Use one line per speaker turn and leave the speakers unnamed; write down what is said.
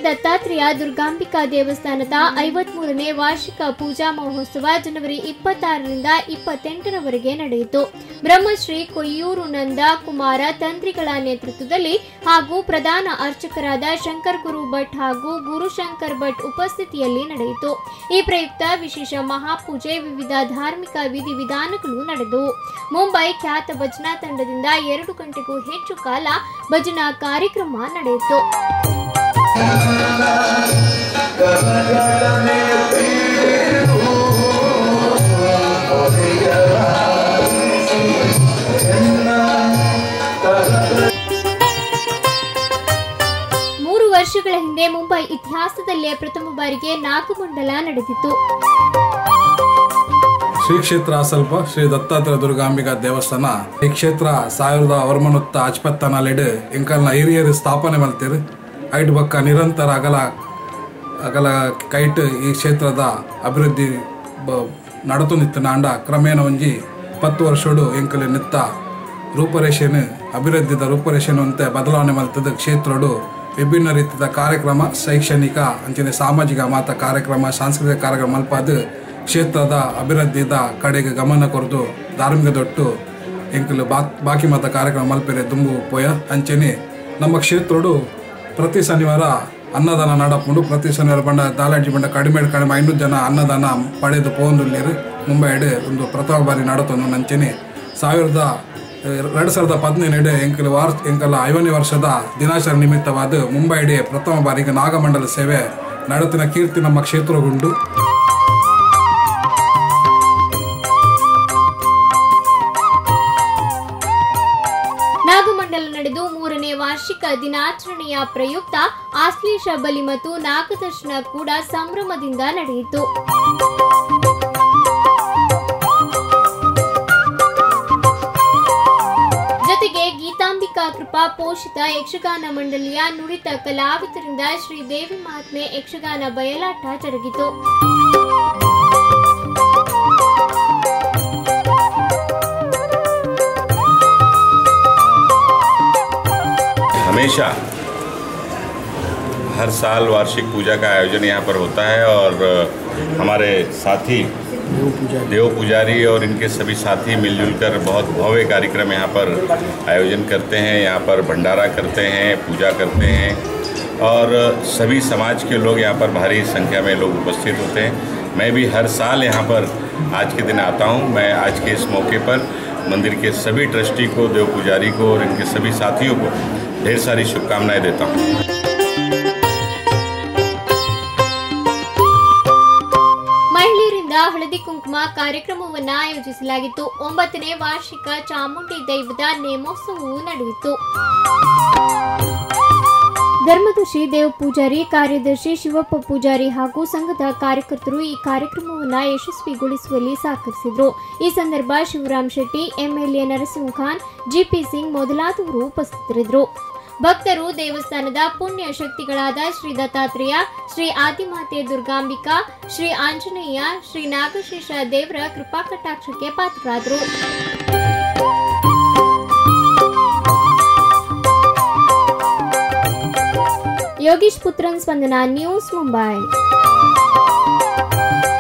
ದತ್ತಾತ್ರೇಯ ದುರ್ಗಾಂಬಿಕಾ ದೇವಸ್ಥಾನದ 53ನೇ ವಾರ್ಷಿಕ ಪೂಜಾ ಮಹೋತ್ಸವ ಜನವರಿ 26ರಿಂದ 28ರವರೆಗೆ ನಡೆಯಿತು. ಬ್ರಹ್ಮಶ್ರೀ ಕೊಯ್ಯೂರು ನಂದ ಕುಮಾರ ತಂತ್ರಿಗಳ ನೇತೃತ್ವದಲ್ಲಿ ಹಾಗೂ ಪ್ರಧಾನ ಅರ್ಚಕರಾದ ಶಂಕರ್ ಗುರು ಭಟ್ ಹಾಗೂ ಗುರುಶಂಕರ್ ಭಟ್ ಉಪಸ್ಥಿತಿಯಲ್ಲಿ ನಡೆಯಿತು. ಈ ಪ್ರಯುಕ್ತ ವಿಶೇಷ ಮಹಾಪೂಜೆ, ವಿವಿಧ ಧಾರ್ಮಿಕ ವಿಧಿವಿಧಾನಗಳು ನಡೆದವು. ಮುಂಬೈ ಖ್ಯಾತ ಭಜನಾ ತಂಡದಿಂದ 2 ಗಂಟೆಗೂ ಹೆಚ್ಚು ಕಾಲ ಭಜನಾ ಕಾರ್ಯಕ್ರಮ ನಡೆಯಿತು. ವರ್ಷಗಳ ಹಿಂದೆ ಮುಂಬೈ ಇತಿಹಾಸದಲ್ಲೇ ಪ್ರಥಮ ಬಾರಿಗೆ ನಾಗಮಂಡಲ ನಡೆದಿತ್ತು.
ಶ್ರೀ ಕ್ಷೇತ್ರ ಸ್ವಲ್ಪ ಶ್ರೀ ದತ್ತಾತ್ರೇಯ ದುರ್ಗಾಂಬಿಕಾ ದೇವಸ್ಥಾನ ಈ ಕ್ಷೇತ್ರ 1950 ಇಂಕಲ್ನ ಹಿರಿಯರು ಸ್ಥಾಪನೆ ಮಾಡ್ತೀರಿ. ಐಟ್ ಬಕ್ಕ ನಿರಂತರ ಅಗಲ ಕೈಟ್ ಈ ಕ್ಷೇತ್ರದ ಅಭಿವೃದ್ಧಿ ನಡತು ನಿತ್ತ ನಾಂಡ ಕ್ರಮೇಣ ಒಂಜಿ 10 ವರ್ಷಡು ಇಂಕಲ್ ನಿತ್ತ ರೂಪರೇಷೆನ್ ಅಭಿವೃದ್ಧಿದ ರೂಪರೇಷೆನ್ ಅಂತೆ ಬದಲಾವಣೆ ಮಾಡ್ತದ. ಕ್ಷೇತ್ರಡು ವಿಭಿನ್ನ ರೀತಿಯ ಕಾರ್ಯಕ್ರಮ, ಶೈಕ್ಷಣಿಕ ಅಂಚನೆ ಸಾಮಾಜಿಕ ಮಾತ ಕಾರ್ಯಕ್ರಮ, ಸಾಂಸ್ಕೃತಿಕ ಕಾರ್ಯಕ್ರಮ ಮಲ್ಪದು ಕ್ಷೇತ್ರದ ಅಭಿವೃದ್ಧಿದ ಕಡೆಗೆ ಗಮನ ಕೊರದು ಧಾರ್ಮಿಕ ದೊಟ್ಟು ಎಂಕಲು ಬಾಕಿ ಮತ ಕಾರ್ಯಕ್ರಮ ಮಲ್ಪೆರೆ ದುಂಬು ಪೋಯ ಅಂಚನೆ ನಮ್ಮ ಕ್ಷೇತ್ರಡು ಪ್ರತಿ ಶನಿವಾರ ಅನ್ನದಾನ ನಡಪುಂಡು. ಪ್ರತಿ ಶನಿವಾರ ಬಂಡ ದಾಲಾಜಿ ಬಂಡ ಕಡಿಮೆ 500 ಜನ ಅನ್ನದಾನ ಪಡೆದು ಪೋಂದುಲ್ಲೇರು ಮುಂಬೈಡ್ ಒಂದು ಪ್ರಥಮ ಬಾರಿ ನಡತೊಂದು ನಂಚನೆ 2017 ಎಂಕಲ 50ನೇ ವರ್ಷದ ದಿನಾಚರಣೆ ನಿಮಿತ್ತವಾದ ಮುಂಬೈಡೆ ಪ್ರಥಮ ಬಾರಿಗೆ ನಾಗಮಂಡಲ ಸೇವೆ ನಡತಿನ ಕೀರ್ತಿ ನಮ್ಮ ಕ್ಷೇತ್ರಗುಂಡು.
ನಾಗಮಂಡಲ ನಡೆದು 3ನೇ ವಾರ್ಷಿಕ ದಿನಾಚರಣೆಯ ಪ್ರಯುಕ್ತ ಆಶ್ಲೇಷ ಬಲಿ ಮತ್ತು ನಾಗದರ್ಶನ ಕೂಡ ಸಂಭ್ರಮದಿಂದ ನಡೆಯಿತು. ಜೊತೆಗೆ ಗೀತಾಂಬಿಕಾ ಕೃಪಾ ಪೋಷಿತ ಯಕ್ಷಗಾನ ಮಂಡಳಿಯ ನುರಿತ ಕಲಾವಿದರಿಂದ ಶ್ರೀದೇವಿ ಮಹಾತ್ಮೆ ಯಕ್ಷಗಾನ ಬಯಲಾಟ ಜರುಗಿತು.
हमेशा हर साल वार्षिक पूजा का आयोजन यहाँ पर होता है और हमारे साथी देव पुजारी और इनके सभी साथी मिलजुल कर बहुत भव्य कार्यक्रम यहाँ पर आयोजन करते हैं. यहाँ पर भंडारा करते हैं, पूजा करते हैं और सभी समाज के लोग यहाँ पर भारी संख्या में लोग उपस्थित होते हैं. मैं भी हर साल यहाँ पर आज के दिन आता हूँ. मैं आज के इस मौके पर मंदिर के सभी ट्रस्टी को, देव पुजारी को और इनके सभी साथियों को ढेर सारी शुभकामनाएं देता हूँ.
ಮಹಿಳೆಯರಿಂದ ಹಳದಿ ಕುಂಕುಮ ಕಾರ್ಯಕ್ರಮವನ್ನು ಆಯೋಜಿಸಲಾಗಿತ್ತು. 9ನೇ ವಾರ್ಷಿಕ ಚಾಮುಂಡಿ ದೈವದ ನೇಮೋತ್ಸವವು ನಡೆಯಿತು. ಧರ್ಮದರ್ಶಿ ದೇವ್ ಪೂಜಾರಿ, ಕಾರ್ಯದರ್ಶಿ ಶಿವಪ್ಪ ಪೂಜಾರಿ ಹಾಗೂ ಸಂಘದ ಕಾರ್ಯಕರ್ತರು ಈ ಕಾರ್ಯಕ್ರಮವನ್ನು ಯಶಸ್ವಿಗೊಳಿಸುವಲ್ಲಿ ಸಹಕರಿಸಿದರು. ಈ ಸಂದರ್ಭ ಶಿವರಾಮ್ ಶೆಟ್ಟಿ, ಎಂಎಲ್ಎ ನರಸಿಂಹ ಖಾನ್, ಜಿಪಿ ಸಿಂಗ್ ಮೊದಲಾದವರು ಉಪಸ್ಥಿತರಿದ್ದರು. ಭಕ್ತರು ದೇವಸ್ಥಾನದ ಪುಣ್ಯ ಶಕ್ತಿಗಳಾದ ಶ್ರೀ ದತ್ತಾತ್ರೇಯ, ಶ್ರೀ ಆದಿಮಾತೆ ದುರ್ಗಾಂಬಿಕಾ, ಶ್ರೀ ಆಂಜನೇಯ, ಶ್ರೀ ನಾಗಶೇಷ ದೇವರ ಕೃಪಾ ಕಟಾಕ್ಷಕ್ಕೆ ಪಾತ್ರರಾದರು. ಯೋಗೀಶ್ ಪುತ್ರನ್, ಸ್ಪಂದನ ನ್ಯೂಸ್, ಮುಂಬೈ.